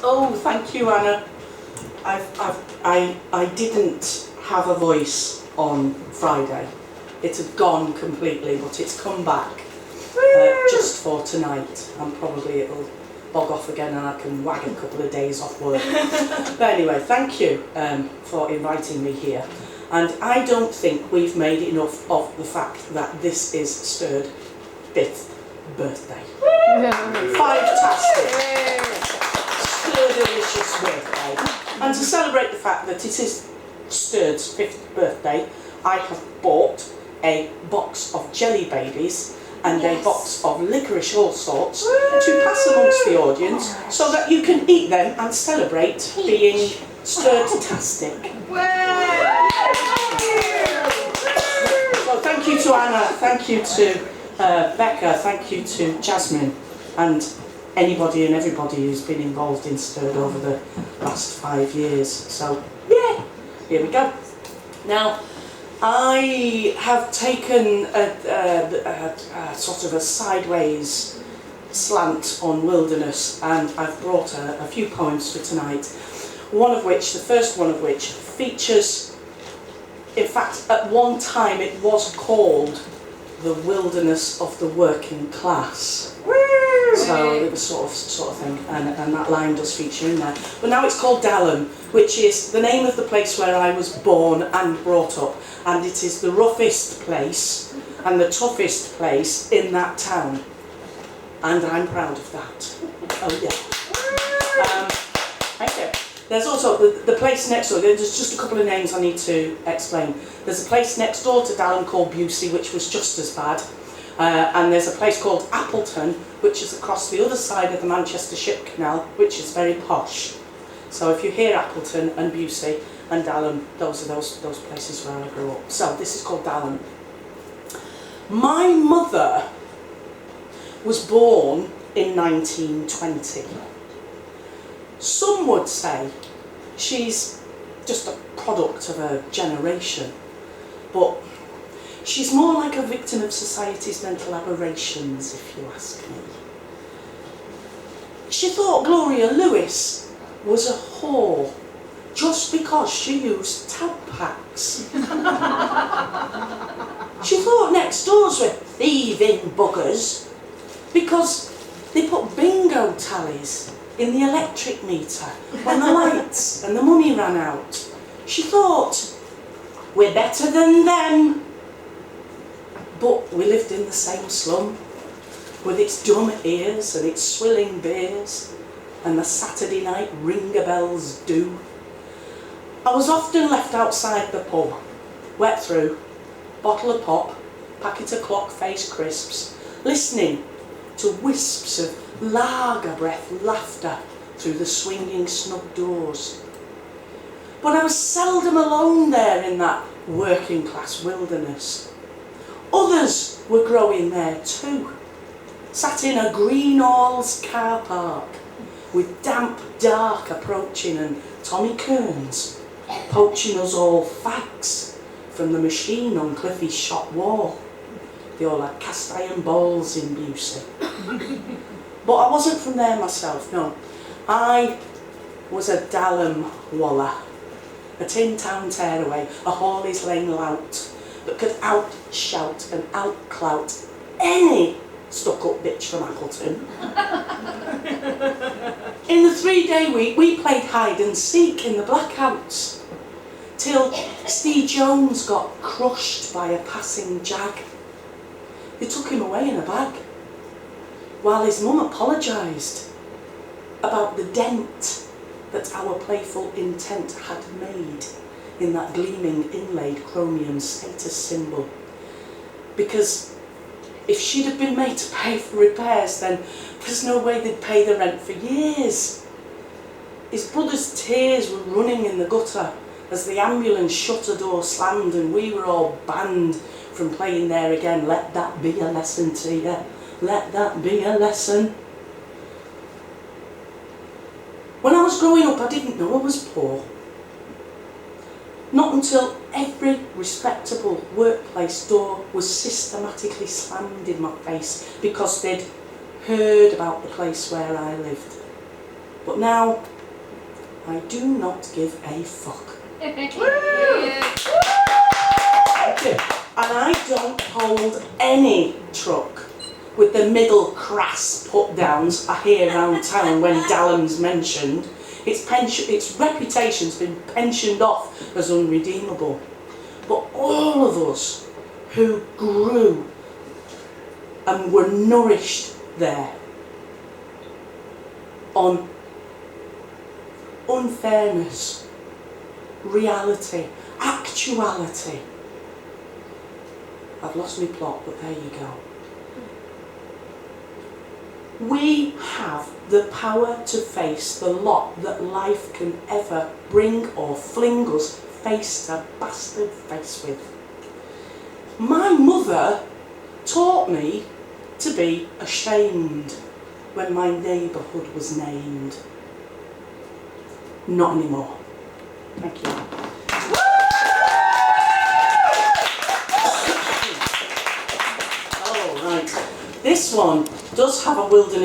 Oh, thank you, Anna. I didn't have a voice on Friday. It had gone completely, but it's come back just for tonight, and probably it'll bog off again and I can wag a couple of days off work. But anyway, thank you for inviting me here. And I don't think we've made enough of the fact that this is Sturd 5th birthday. Fantastic! Sturdelicious birthday. And to celebrate the fact that it is Sturd's 5th birthday, I have bought a box of jelly babies and a box of licorice all sorts to pass amongst the audience so that you can eat them and celebrate being Sturd-tastic. So thank you to Anna, thank you to Becca, thank you to Jasmine and anybody and everybody who's been involved in Sturd over the last 5 years. So yeah, here we go. Now, I have taken a sort of a sideways slant on wilderness, and I've brought a few poems for tonight. The first one of which features, in fact, at one time it was called The Wilderness of the Working Class. So it was sort of thing, and that line does feature in there. But now it's called Dalham, which is the name of the place where I was born and brought up, and it is the roughest place and the toughest place in that town, and I'm proud of that. Oh yeah. Thank you. There's also the place next door. There's just a couple of names I need to explain. There's a place next door to Dalham called Busey, which was just as bad. And there's a place called Appleton, which is across the other side of the Manchester Ship Canal, which is very posh. So if you hear Appleton and Busey and Dalham, those are those places where I grew up. So this is called Dalham. My mother was born in 1920. Some would say she's just a product of a generation, but she's more like a victim of society's mental aberrations, if you ask me. She thought Gloria Lewis was a whore just because she used Tampax. She thought next doors were thieving buggers because they put bingo tallies in the electric meter when the lights and the money ran out. She thought, we're better than them. But we lived in the same slum, with its dumb ears and its swilling beers, and the Saturday night ringer bells do. I was often left outside the pub, wet through, bottle of pop, packet of clock-faced crisps, listening to wisps of lager breath laughter through the swinging snug doors. But I was seldom alone there in that working class wilderness. Others were growing there too, sat in a green halls car park, with damp dark approaching and Tommy Kearns poaching us all fags from the machine on Cliffy's shop wall. They all had cast iron bowls in Busey. But I wasn't from there myself, no. I was a Dalham waller, a tin town tearaway, a Hawley's Lane lout that could out-shout and out-clout any stuck-up bitch from Appleton. In the 3-day week, we played hide and seek in the blackouts, till Steve Jones got crushed by a passing jag. They took him away in a bag, while his mum apologised about the dent that our playful intent had made in that gleaming inlaid chromium status symbol. Because if she'd have been made to pay for repairs, then there's no way they'd pay the rent for years. His brother's tears were running in the gutter as the ambulance shutter door slammed and we were all banned from playing there again. Let that be a lesson to you. Let that be a lesson. When I was growing up, I didn't know I was poor. Not until every respectable workplace door was systematically slammed in my face because they'd heard about the place where I lived. But now, I do not give a fuck. Thank you. Thank you. And I don't hold any truck with the middle crass put-downs I hear around town when Dallum's mentioned. Its reputation's been pensioned off as unredeemable. But all of us who grew and were nourished there on unfairness, reality, actuality. I've lost my plot, but there you go. We have the power to face the lot that life can ever bring or fling us face to bastard face with. My mother taught me to be ashamed when my neighbourhood was named. Not anymore. Thank you. Oh, right. This one does have a wilderness